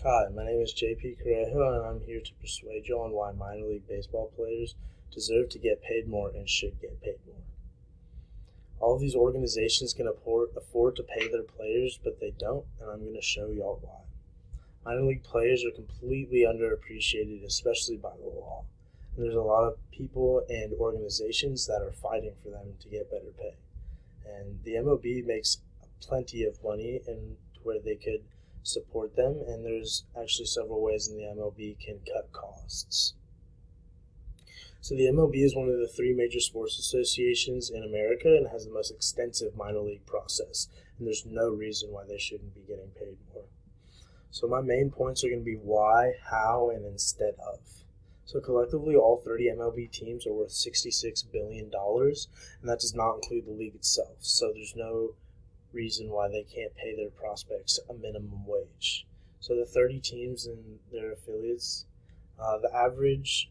Hi, my name is JP Correjo, and I'm here to persuade you on why minor league baseball players deserve to get paid more and should get paid more. All of these organizations can afford to pay their players, but they don't, and I'm going to show y'all why. Minor league players are completely underappreciated, especially by the law. And there's a lot of people and organizations that are fighting for them to get better pay. And the MLB makes plenty of money and where they could support them, and there's actually several ways in the MLB can cut costs. So the MLB is one of the three major sports associations in America and has the most extensive minor league process, and there's no reason why they shouldn't be getting paid more. So my main points are going to be why, how, and instead of. So collectively, all 30 MLB teams are worth $66 billion, and that does not include the league itself. So there's no reason why they can't pay their prospects a minimum wage. So the 30 teams and their affiliates, the average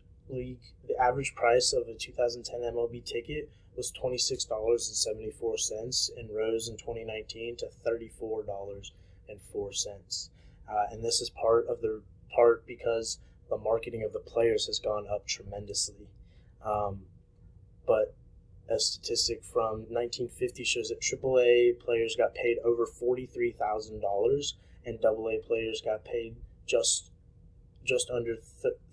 price of a 2010 MLB ticket was $26.74 and rose in 2019 to $34.04. And this is part because the marketing of the players has gone up tremendously. But a statistic from 1950 shows that AAA players got paid over $43,000 and AA players got paid just under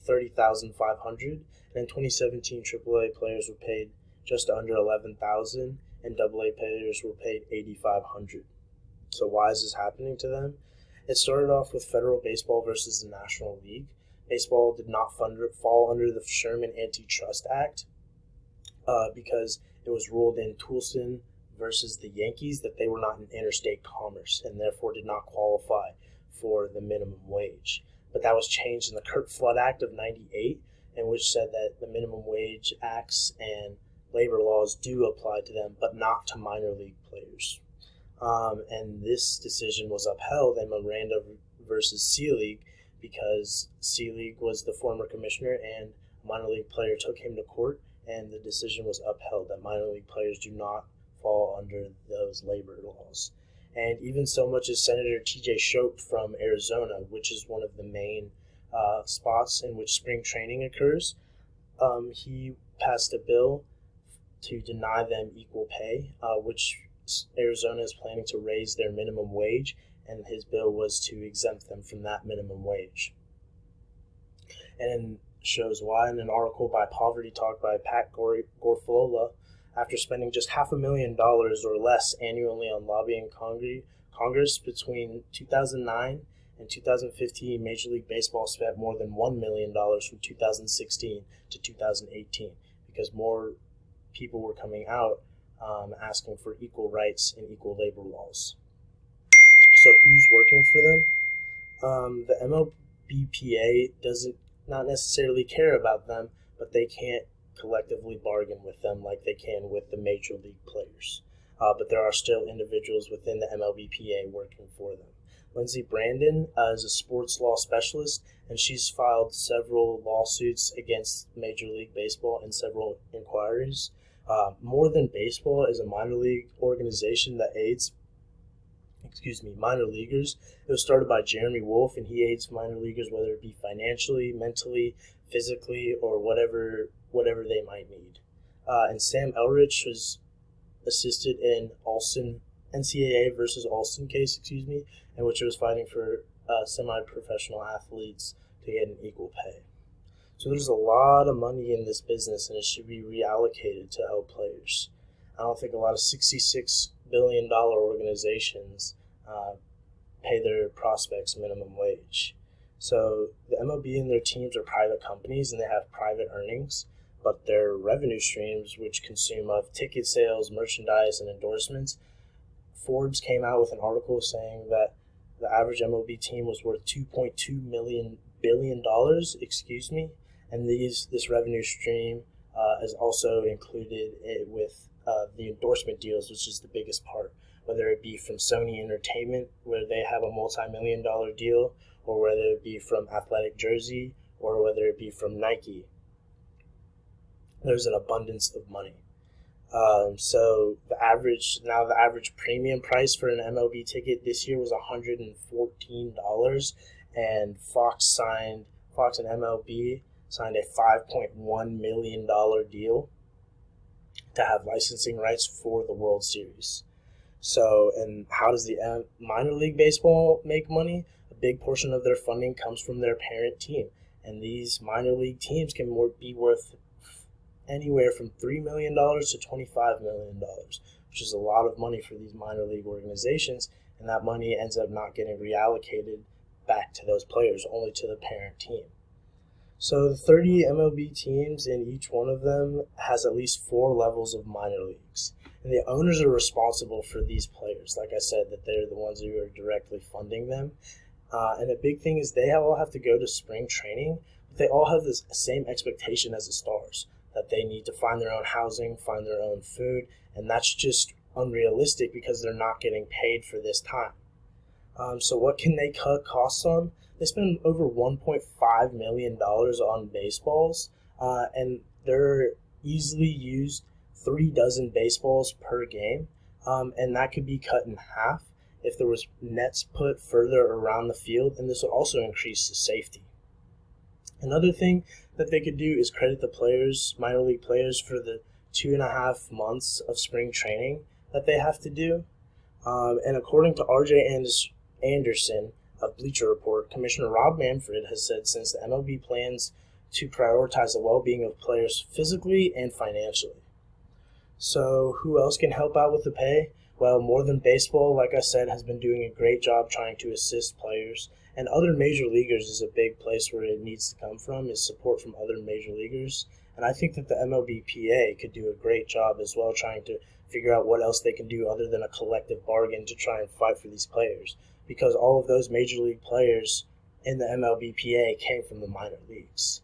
$30,500. And in 2017, AAA players were paid just under $11,000 and AA players were paid $8,500. So why is this happening to them? It started off with federal baseball versus the National League. Baseball did not fall under the Sherman Antitrust Act because it was ruled in Toulson versus the Yankees that they were not in interstate commerce and therefore did not qualify for the minimum wage. But that was changed in the Curt Flood Act of '98, in which said that the minimum wage acts and labor laws do apply to them, but not to minor league players. And this decision was upheld in Miranda versus C-League because C-League was the former commissioner and a minor league player took him to court, and the decision was upheld that minor league players do not fall under those labor laws. And even so much as Senator T.J. Shope from Arizona, which is one of the main spots in which spring training occurs, he passed a bill to deny them equal pay, which Arizona is planning to raise their minimum wage, and his bill was to exempt them from that minimum wage. And shows why in an article by Poverty Talk by Pat Gorfola, after spending just $500,000 or less annually on lobbying Congress between 2009 and 2015, Major League Baseball spent more than $1 million from 2016 to 2018 because more people were coming out asking for equal rights and equal labor laws. So who's working for them? The MLBPA doesn't not necessarily care about them, but they can't collectively bargain with them like they can with the major league players. But there are still individuals within the MLBPA working for them. Lindsey Brandon is a sports law specialist, and she's filed several lawsuits against Major League Baseball and several inquiries. More Than Baseball is a minor league organization that aids minor leaguers. It was started by Jeremy Wolf, and he aids minor leaguers, whether it be financially, mentally, physically, or whatever they might need. And Sam Elrich was assisted in NCAA versus Alston case, in which it was fighting for semi-professional athletes to get an equal pay. So there's a lot of money in this business, and it should be reallocated to help players. I don't think a lot of $66 billion organizations pay their prospects minimum wage. So the MLB and their teams are private companies, and they have private earnings, but their revenue streams, which consume of ticket sales, merchandise, and endorsements. Forbes came out with an article saying that the average MLB team was worth $2.2 billion, and this revenue stream is also included with the endorsement deals, which is the biggest part, whether it be from Sony Entertainment, where they have a multi-million-dollar deal, or whether it be from Athletic Jersey, or whether it be from Nike. There's an abundance of money. So the average premium price for an MLB ticket this year was $114, and Fox and MLB signed a $5.1 million deal to have licensing rights for the World Series. So, and how does the minor league baseball make money? A big portion of their funding comes from their parent team, and these minor league teams can be worth anywhere from $3 million to $25 million, which is a lot of money for these minor league organizations, and that money ends up not getting reallocated back to those players, only to the parent team. So the 30 MLB teams, in each one of them has at least 4 levels of minor leagues. And the owners are responsible for these players. Like I said, that they're the ones who are directly funding them. And a big thing is they all have to go to spring training, but they all have the same expectation as the stars, that they need to find their own housing, find their own food, and that's just unrealistic because they're not getting paid for this time. So what can they cut costs on? They spend over $1.5 million on baseballs, and they're easily used 3 dozen baseballs per game, and that could be cut in half if there was nets put further around the field, and this would also increase the safety. Another thing that they could do is credit the players, minor league players, for the 2.5 months of spring training that they have to do. And according to RJ Anderson of Bleacher Report, Commissioner Rob Manfred has said since the MLB plans to prioritize the well-being of players physically and financially. So who else can help out with the pay? Well, More Than Baseball, like I said, has been doing a great job trying to assist players. And other major leaguers is a big place where it needs to come from, is support from other major leaguers. And I think that the MLBPA could do a great job as well, trying to figure out what else they can do other than a collective bargain to try and fight for these players. Because all of those major league players in the MLBPA came from the minor leagues.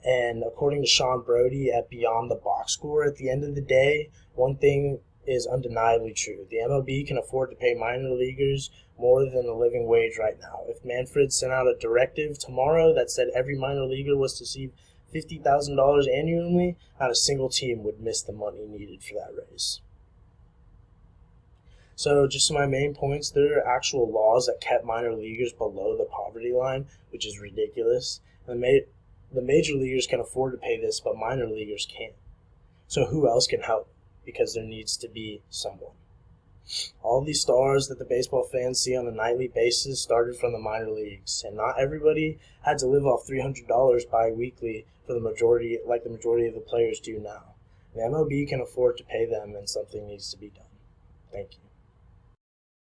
And according to Sean Brody at Beyond the Box Score, at the end of the day, one thing is undeniably true. The MLB can afford to pay minor leaguers more than a living wage right now. If Manfred sent out a directive tomorrow that said every minor leaguer was to receive $50,000 annually, not a single team would miss the money needed for that raise. So just my main points, there are actual laws that kept minor leaguers below the poverty line, which is ridiculous. And the major leaguers can afford to pay this, but minor leaguers can't. So who else can help? Because there needs to be someone. All these stars that the baseball fans see on a nightly basis started from the minor leagues, and not everybody had to live off $300 bi-weekly for the majority of the players do now. The MLB can afford to pay them, and something needs to be done. Thank you.